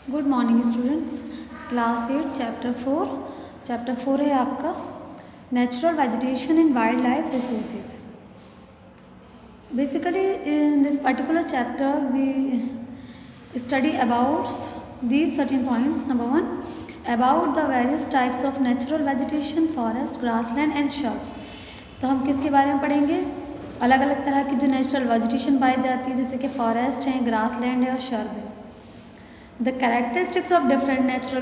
Good morning students. Class 8 chapter 4 है आपका natural vegetation and wildlife resources. Basically in this particular chapter we study about these certain points. Number 1, about the various types of natural vegetation, forest, grassland and shrubs. तो हम किसके बारे में पढ़ेंगे? अलग अलग तरह की जो नेचुरल वेजिटेशन पाई जाती है, जैसे कि फॉरेस्ट है, ग्रासलैंड है और शर्ब है। The characteristics of different natural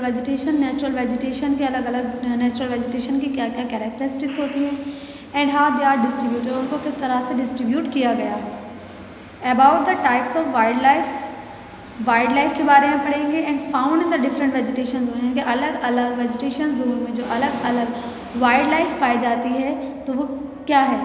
vegetation के अलग अलग नेचुरल वेजिटेशन की क्या क्या कैरेक्टरिस्टिक्स होती हैं, and how they are distributed, उनको किस तरह से डिस्ट्रीब्यूट किया गया है। About the types of wild life के बारे में पढ़ेंगे, and found in the different vegetation zone, यानी कि अलग अलग वेजिटेशन जोन में जो अलग अलग वाइल्ड लाइफ पाई जाती है तो वो क्या है,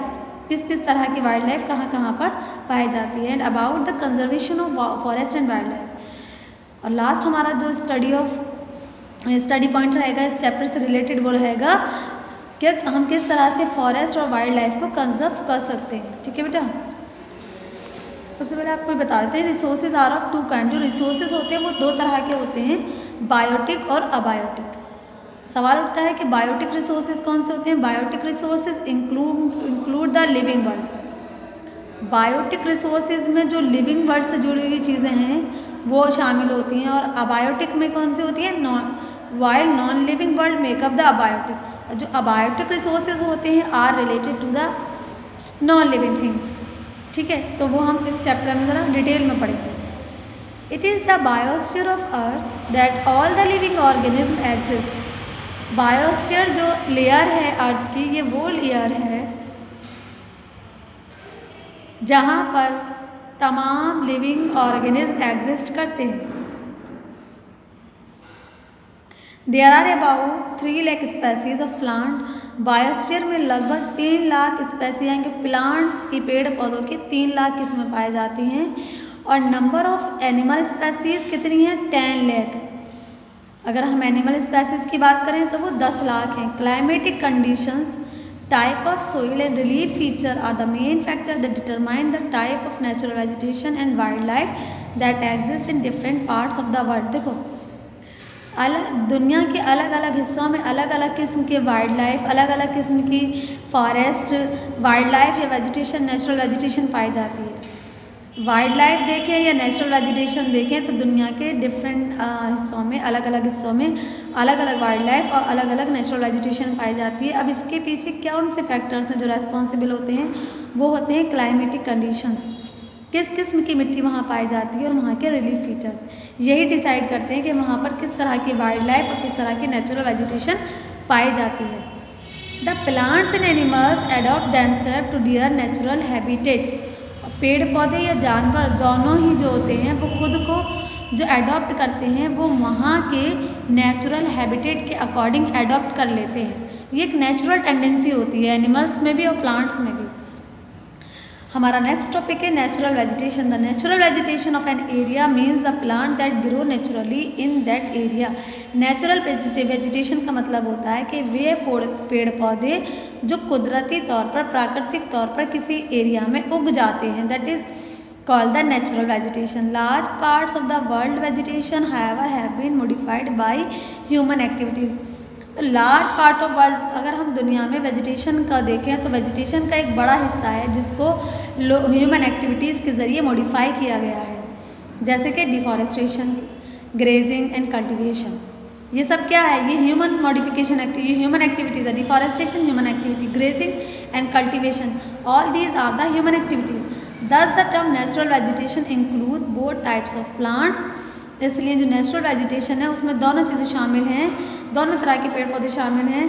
किस किस तरह की वाइल्ड लाइफ कहाँ कहाँ पर पाई जाती है। And about the conservation of forest and wild life. और लास्ट हमारा जो स्टडी पॉइंट रहेगा इस चैप्टर से रिलेटेड वो रहेगा कि हम किस तरह से फॉरेस्ट और वाइल्ड लाइफ को कंजर्व कर सकते हैं। ठीक है बेटा, सबसे पहले आपको बता देते हैं resources are of two kind. जो रिसोर्सेज होते हैं वो दो तरह के होते हैं, बायोटिक और अबायोटिक। सवाल उठता है कि बायोटिक रिसोर्सेज कौन से होते हैं। Biotic resources include the living world. Biotic resources में जो लिविंग वर्ल्ड से जुड़ी हुई चीज़ें हैं वो शामिल होती हैं, और अबायोटिक में कौन सी होती है, non living world make up the abiotic. जो अबायोटिक रिसोर्सेज होते हैं are related to the non living things. ठीक है, तो वो हम इस चैप्टर में ज़रा डिटेल में पढ़ेंगे। It is the biosphere of earth that all the living organism exist. Biosphere जो लेयर है अर्थ की, ये वो लेयर है जहाँ पर तमाम लिविंग ऑर्गेनिज्म एग्जिस्ट करते हैं। There are about 3 lakh species of plant. Biosphere में लगभग 3 लाख स्पेसी यानी कि प्लांट्स की, पेड़ पौधों की 3 लाख किस्में पाई जाती हैं। और नंबर ऑफ एनिमल स्पेसीज कितनी है, 10 लाख। अगर हम एनिमल स्पेसीज की बात करें तो वो 10 लाख हैं। Climatic conditions, type of soil and relief feature are the main factor that determine the type of natural vegetation and wildlife that exist in different parts of the world। देखो, दुनिया के अलग अलग हिस्सों में अलग अलग किस्म के वाइल्ड लाइफ, अलग अलग किस्म की फॉरेस्ट वाइल्ड लाइफ या वेजिटेशन, नेचुरल वेजिटेशन पाई जाती है। वाइल्ड लाइफ देखें या नेचुरल वेजिटेशन देखें तो दुनिया के डिफरेंट हिस्सों में, अलग अलग हिस्सों में अलग अलग वाइल्ड लाइफ और अलग अलग नेचुरल वेजिटेशन पाई जाती है। अब इसके पीछे कौन से फैक्टर्स हैं जो रेस्पॉन्सिबल होते हैं, वो होते हैं क्लाइमेटिक कंडीशंस, किस किस्म की मिट्टी वहाँ पाई जाती है और वहाँ के रिलीफ फीचर्स, यही डिसाइड करते हैं कि वहाँ पर किस तरह की वाइल्ड लाइफ और किस तरह की नेचुरल वेजिटेशन पाई जाती है। The plants and animals adopt themselves to their natural habitat. पेड़ पौधे या जानवर दोनों ही जो होते हैं वो खुद को जो एडॉप्ट करते हैं वो वहाँ के नेचुरल हैबिटेट के अकॉर्डिंग एडॉप्ट कर लेते हैं। ये एक नेचुरल टेंडेंसी होती है एनिमल्स में भी और प्लांट्स में भी। हमारा नेक्स्ट टॉपिक है natural vegetation. The natural vegetation of an area means the plant that grow naturally in that area. Natural vegetation का मतलब होता है कि वे पेड़ पौधे जो कुदरती तौर पर, प्राकृतिक तौर पर किसी एरिया में उग जाते हैं, that is called the natural vegetation. Large parts of the world vegetation however have been modified by human activities. Large part of world, अगर हम दुनिया में वेजिटेशन का देखें तो वेजिटेशन का एक बड़ा हिस्सा है जिसको ह्यूमन एक्टिविटीज़ के ज़रिए मॉडिफाई किया गया है, जैसे कि डिफॉरेस्टेशन, ग्रेजिंग एंड कल्टीवेशन। ये सब क्या है, ये ह्यूमन मॉडिफिकेशन ह्यूमन एक्टिविटीज़ है। Deforestation human activity, grazing and cultivation, all these are the human activities. Thus the term natural vegetation include both types of plants. इसलिए जो नेचुरल वेजिटेशन है उसमें दोनों चीज़ें शामिल हैं, दोनों तरह के पेड़ पौधे शामिल हैं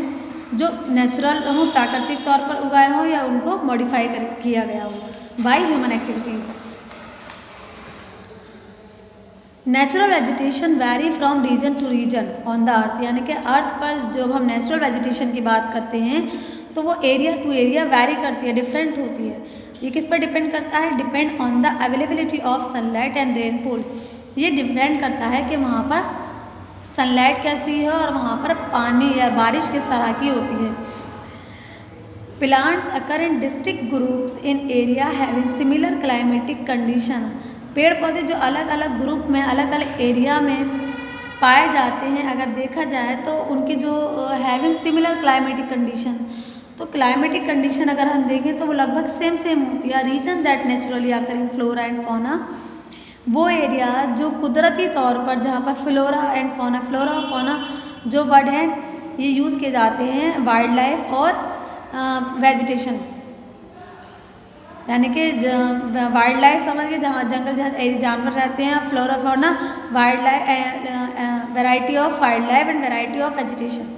जो नेचुरल हो, प्राकृतिक तौर पर उगाए हों या उनको मॉडिफाई किया गया हो by human activities. Natural vegetation vary from region to region on the earth, यानी कि अर्थ पर जब हम नेचुरल वेजिटेशन की बात करते हैं तो वो एरिया टू एरिया वैरी करती है, डिफरेंट होती है। ये किस पर डिपेंड करता है, depend on the availability of sunlight and rainfall. ये डिपेंड करता है कि वहाँ पर सनलाइट कैसी है और वहाँ पर पानी या बारिश किस तरह की होती है। Plants occur in district groups in area having similar climatic condition. पेड़ पौधे जो अलग अलग ग्रुप में, अलग अलग एरिया में पाए जाते हैं, अगर देखा जाए तो उनके जो हैविंग सिमिलर क्लाइमेटिक कंडीशन, तो क्लाइमेटिक कंडीशन अगर हम देखें तो वो लगभग सेम सेम होती है। Region that naturally occurring flora and fauna, वो एरिया जो कुदरती तौर पर जहाँ पर फ्लोरा एंड फौना, फ्लोरा और फौना जो वर्ड हैं ये यूज़ किए जाते हैं वाइल्ड लाइफ और वेजिटेशन, यानी कि वाइल्ड लाइफ समझिए जहाँ जंगल जहाँ जानवर रहते हैं, flora fauna wildlife, variety of wild life and variety of vegetation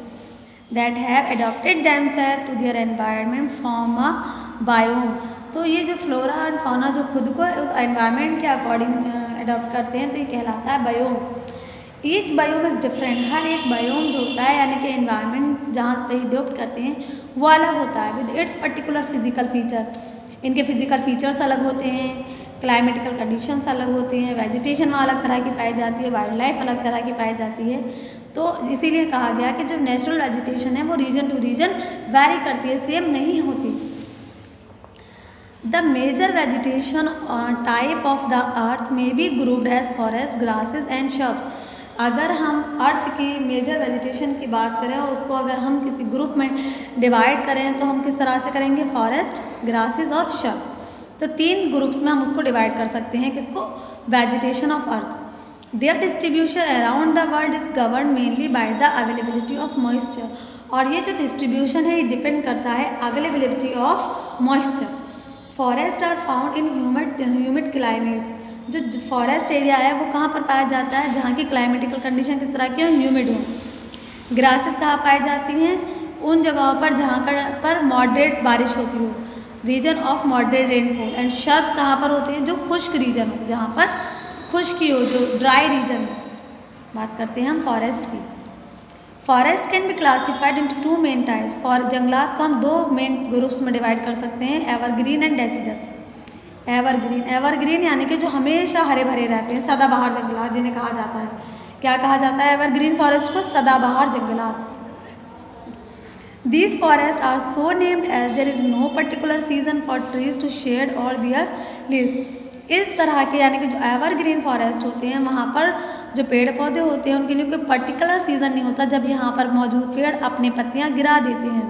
that have adopted themselves to their environment from a biome. तो ये जो फ्लोरा एंड फौना जो खुद को उस एनवायरनमेंट के अकॉर्डिंग अडॉप्ट करते हैं तो ये कहलाता है biome. Each biome is different, हर एक बायोम जो होता है यानी कि एनवायरनमेंट जहाँ पे अडॉप्ट करते हैं वो अलग होता है with its particular physical feature. इनके फिजिकल फीचर्स अलग होते हैं, क्लाइमेटिकल कंडीशंस अलग होते हैं, वेजिटेशन वहाँ अलग तरह की पाई जाती है, वाइल्ड लाइफ अलग तरह की पाई जाती है। तो इसीलिए कहा गया कि जो नेचुरल वेजिटेशन है वो रीजन टू रीजन वैरी करती है, सेम नहीं होती। The major vegetation type of the earth में be grouped as forest, grasses and shrubs. अगर हम अर्थ की मेजर वेजिटेशन की बात करें और उसको अगर हम किसी ग्रुप में डिवाइड करें तो हम किस तरह से करेंगे, फॉरेस्ट, ग्रासेस और शब। तो 3 ग्रुप्स में हम उसको डिवाइड कर सकते हैं, किसको, vegetation of earth. Their distribution around the world is govern mainly by the availability of moisture. और ये जो डिस्ट्रीब्यूशन है ये डिपेंड करता है availability of moisture. Forest are found in humid climates. जो फॉरेस्ट एरिया है वो कहाँ पर पाया जाता है, जहाँ की क्लाइमेटिकल कंडीशन किस तरह की हो, ह्यूमिड हो। ग्रासेस कहाँ पाई जाती हैं, उन जगहों पर जहाँ पर मॉडरेट बारिश होती हो, region of moderate rainfall. And shrubs कहाँ पर होते हैं, जो खुश्क रीजन हो, जहाँ पर खुश्की हो, जो ड्राई रीजन हो। बात करते हैं हम फॉरेस्ट की। Forest can be classified into 2 main types. For जंगलात को हम 2 मेन ग्रुप्स में डिवाइड कर सकते हैं, evergreen and deciduous. Evergreen, evergreen यानी कि जो हमेशा हरे भरे रहते हैं, सदाबहार जंगलात जिन्हें कहा जाता है। क्या कहा जाता है एवरग्रीन फॉरेस्ट को, सदाबहार जंगलात। These forests are so named as there is no particular season for trees to shed or their leaves. इस तरह के यानी कि जो एवरग्रीन फॉरेस्ट होते हैं वहाँ पर जो पेड़ पौधे होते हैं उनके लिए कोई पर्टिकुलर सीज़न नहीं होता जब यहाँ पर मौजूद पेड़ अपनी पत्तियाँ गिरा देते हैं।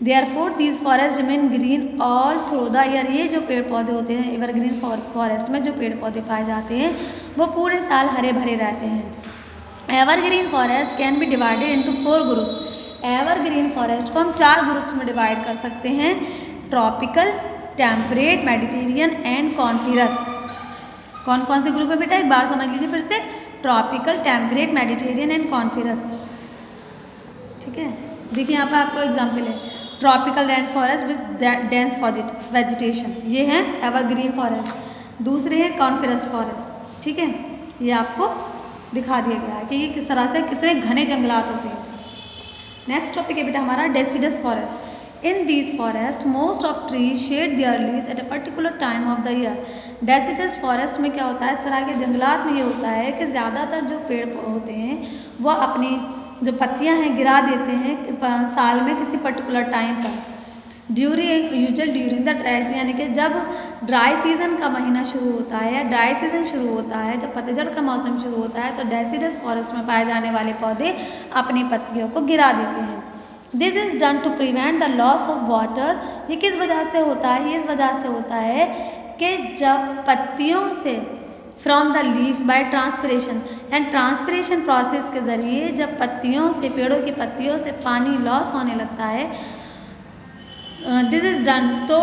Therefore these forests remain green all through the year. ये जो पेड़ पौधे होते हैं एवरग्रीन फॉरेस्ट में जो पेड़ पौधे पाए जाते हैं वो पूरे साल हरे भरे रहते हैं। Evergreen forest can be divided into 4 groups. Evergreen forest को हम 4 ग्रुप्स में डिवाइड कर सकते हैं, ट्रॉपिकल, टेम्परेट, मेडिटेरियन एंड कॉन्फिरस। कौन कौन से ग्रुप है बेटा, एक बार समझ लीजिए फिर से, ट्रॉपिकल, टेम्परेट, मेडिटेरियन एंड कॉन्फिरस। ठीक है, देखिए यहाँ पर आपको एग्जाम्पल है, tropical rain forest with dense vegetation, ये है एवरग्रीन फॉरेस्ट। दूसरे हैं कॉन्फिरस फॉरेस्ट। ठीक है, ये आपको दिखा दिया गया है कि ये किस तरह से कितने घने जंगलात होते हैं। नेक्स्ट टॉपिक है बेटा हमारा deciduous forest. In these forest most of trees shade there leaves at a particular time of the year. Deciduous forest में क्या होता है, इस तरह के जंगलात में ये होता है कि ज़्यादातर जो पेड़ होते हैं वो अपनी जो पत्तियां हैं गिरा देते हैं साल में किसी पर्टिकुलर टाइम पर, ड्यूरिंग द ड्राई, यानी कि जब ड्राई सीजन का महीना शुरू होता है या ड्राई सीजन शुरू होता है, जब पतझड़ का मौसम शुरू होता है तो डेसिडस फॉरेस्ट में पाए जाने वाले पौधे अपनी पत्तियों को गिरा देते हैं। This is done to prevent the loss of water. ये किस वजह से होता है, ये इस वजह से होता है कि जब पत्तियों से from the leaves by transpiration, and transpiration process के ज़रिए जब पत्तियों से, पेड़ों की पत्तियों से पानी लॉस होने लगता है, दिस इज़ डन, तो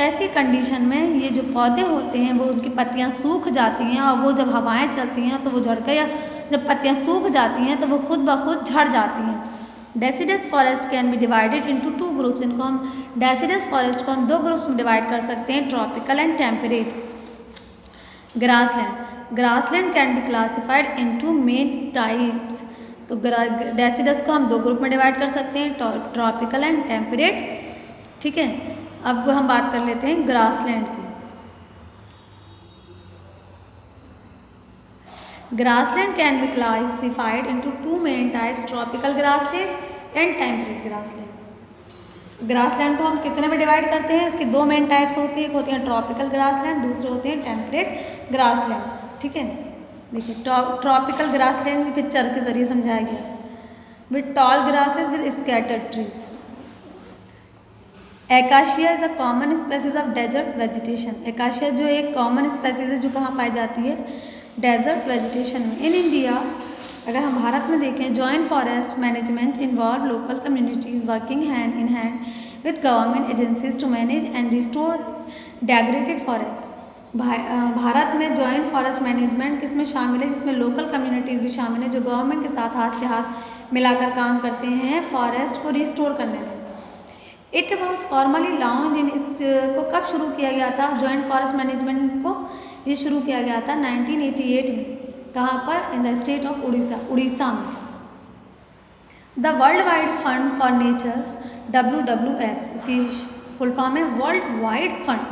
ऐसी कंडीशन में ये जो पौधे होते हैं वो उनकी पत्तियां सूख जाती हैं और वो जब हवाएं चलती हैं तो वो झड़ के, या जब पत्तियां सूख जाती हैं तो वो खुद ब खुद झड़ जाती हैं। Deciduous forest can be divided into 2 groups. इनको हम डेसिडस फॉरेस्ट को हम 2 ग्रुप्स में डिवाइड कर सकते हैं, tropical and temperate. Grassland, grassland can be classified into main types. तो डेसिडस को हम 2 ग्रुप में डिवाइड कर सकते हैं, ट्रॉपिकल एंड टेम्परेट। ठीक है, अब हम बात कर लेते हैं ग्रासलैंड की। Grassland can be classified into 2 main types, tropical grassland and temperate grassland. Grassland को हम कितने में डिवाइड करते हैं, इसकी 2 मेन टाइप्स होती है, एक होती है ट्रॉपिकल ग्रासलैंड, दूसरे होते हैं टेम्परेट ग्रासलैंड। ठीक है, देखिए ट्रॉपिकल ग्रासलैंड की पिक्चर के जरिए समझाया गया with tall grasses with scattered trees. Acacia is a common species of desert vegetation. Acacia जो एक कॉमन स्पेसीज है जो कहाँ पाई जाती है, डेजर्ट वेजिटेशन में। इन इंडिया अगर हम भारत में देखें, joint forest management involve local communities working hand in hand with government agencies to manage and restore degraded forest. भारत में जॉइंट फॉरेस्ट मैनेजमेंट किसमें शामिल है, जिसमें लोकल कम्युनिटीज़ भी शामिल है जो गवर्नमेंट के साथ हाथ से हाथ मिलाकर काम करते हैं फॉरेस्ट को रिस्टोर करने में। It was formally launch in, इसको कब शुरू किया गया था, जॉइंट फॉरेस्ट मैनेजमेंट को ये शुरू किया गया था 1988 में। कहाँ पर, in the state of Orissa, Orissa में। The world wide fund for nature WWF, इसकी फुल फॉर्म है world wide fund,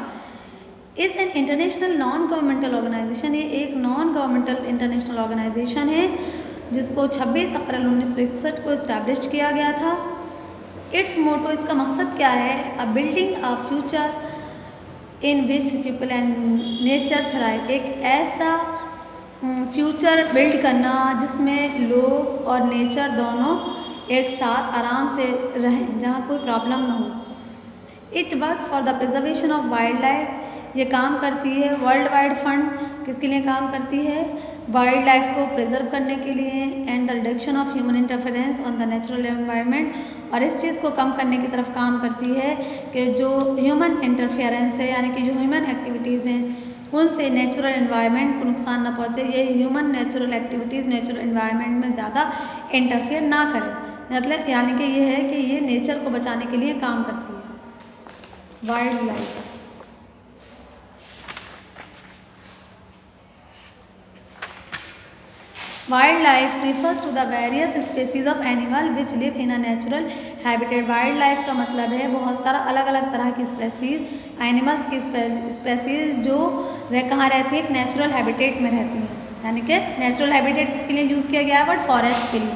is an international non governmental organisation. ये एक नॉन गवर्नमेंटल इंटरनेशनल ऑर्गेनाइजेशन है जिसको 26 अप्रैल 1961 को इस्टेब्लिश किया गया था। इट्स मोटो, इसका मकसद क्या है, a building a future in which people and nature thrive. एक ऐसा फ्यूचर बिल्ड करना जिसमें लोग और नेचर दोनों एक साथ आराम से रहें, जहाँ कोई प्रॉब्लम ना हो। It work for the preservation of wild life, ये काम करती है। वर्ल्ड वाइड फंड किसके लिए काम करती है, वाइल्ड लाइफ को प्रिजर्व करने के लिए, and the reduction of human interference on the natural environment, और इस चीज़ को कम करने की तरफ काम करती है कि जो ह्यूमन इंटरफेरेंस है, यानी कि जो ह्यूमन एक्टिविटीज़ हैं उनसे नेचुरल एनवायरनमेंट को नुकसान न पहुँचे। ये human natural activities natural environment में ज़्यादा इंटरफेयर ना करें, मतलब यानी कि ये है कि ये नेचर को बचाने के लिए काम करती है wildlife. Wildlife refers to the various species of animal which live in a natural habitat. Wildlife का मतलब है बहुत अलग अलग तरह की स्पेसीज, एनिमल्स की स्पेसीज जो कहाँ रहती है, एक नेचुरल हैबिटेट में रहती हैं। यानी कि नेचुरल हैबिटेट किसके लिए यूज़ किया गया है, वर्ड फॉरेस्ट के लिए।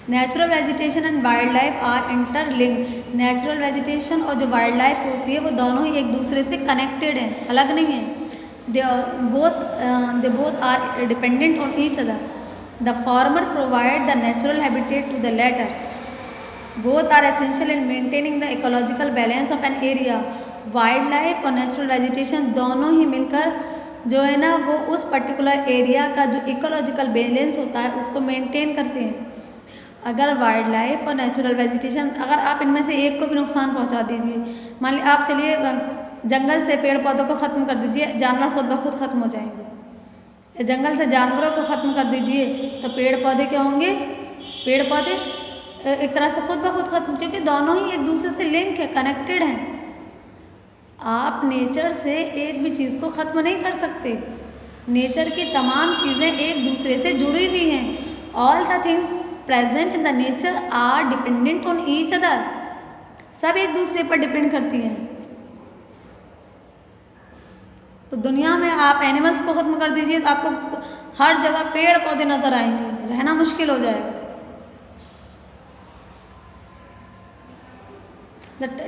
Natural vegetation and wildlife are interlinked. Natural vegetation और जो वाइल्ड लाइफ होती है वो दोनों ही एक दूसरे से कनेक्टेड हैं, अलग नहीं हैं। They both are dependent on each other. The former provide the natural habitat to the latter. Both are essential in maintaining the ecological balance of an area. Wildlife और natural vegetation दोनों ही मिलकर जो है ना वो उस पर्टिकुलर एरिया का जो इकोलॉजिकल बैलेंस होता है उसको मेंटेन करते हैं। अगर वाइल्ड लाइफ और नेचुरल वेजिटेशन, अगर आप इनमें से एक को भी नुकसान पहुंचा दीजिए, मान लीजिए आप चलिए जंगल से पेड़ पौधों को ख़त्म कर दीजिए, जानवर खुद ब खुद ख़त्म हो जाएंगे। जंगल से जानवरों को ख़त्म कर दीजिए तो पेड़ पौधे क्या होंगे, पेड़ पौधे एक तरह से खुद ब खुद ख़त्म, क्योंकि दोनों ही एक दूसरे से लिंक है, कनेक्टेड हैं। आप नेचर से एक भी चीज़ को ख़त्म नहीं कर सकते। नेचर की तमाम चीज़ें एक दूसरे से जुड़ी हुई हैं। All the things present in the nature are dependent on each other. सब एक दूसरे पर डिपेंड करती हैं। तो दुनिया में आप एनिमल्स को ख़त्म कर दीजिए तो आपको हर जगह पेड़ पौधे नज़र आएंगे, रहना मुश्किल हो जाएगा।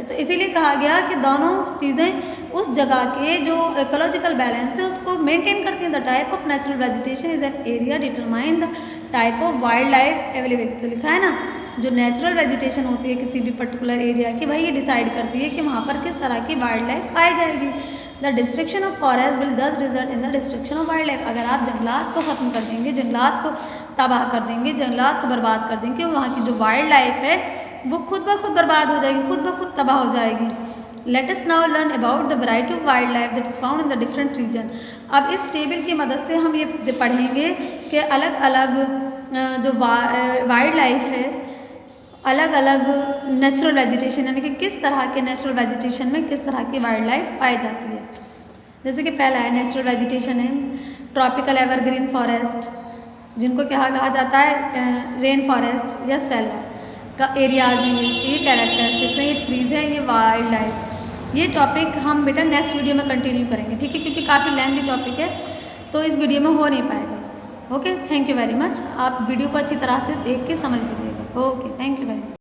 तो इसीलिए कहा गया कि दोनों चीज़ें उस जगह के जो इकोलॉजिकल बैलेंस है उसको मेंटेन करती हैं। The type of natural vegetation is an area determine the type of wild life available. तो लिखा है ना, जो नेचुरल वेजिटेशन होती है किसी भी पर्टिकुलर एरिया की, भाई ये डिसाइड करती है कि वहाँ पर किस तरह की वाइल्ड लाइफ पाई जाएगी। The destruction of forest will thus result in the destruction of wild life. अगर आप जंगलात को ख़त्म कर देंगे, जंगलात को तबाह कर देंगे, जंगलात को बर्बाद कर देंगे, वहाँ की जो वाइल्ड लाइफ है वो खुद ब खुद बर्बाद हो जाएगी, खुद ब खुद तबाह हो जाएगी। Let us now learn about the variety of wild life that is found in the different region. अब इस टेबल की मदद से हम ये पढ़ेंगे कि अलग अलग जो वाइल्ड लाइफ है, अलग अलग नेचुरल वेजिटेशन, यानी कि किस तरह के नेचुरल वेजिटेशन में किस तरह की वाइल्ड लाइफ पाई जाती है। जैसे कि पहला है नेचुरल वेजिटेशन है ट्रॉपिकल एवरग्रीन फॉरेस्ट, जिनको क्या कहा जाता है, रेन फॉरेस्ट या सेल का एरियाज में ये कैरेक्टरिस्टिक्स हैं, ये ट्रीज़ हैं, ये वाइल्ड लाइफ। ये टॉपिक हम बेटा नेक्स्ट वीडियो में कंटिन्यू करेंगे, ठीक है, क्योंकि काफ़ी लेंथी टॉपिक है तो इस वीडियो में हो नहीं पाएगा। Okay, thank you very much. आप वीडियो को अच्छी तरह से देख के समझ लीजिएगा। Okay, thank you very much.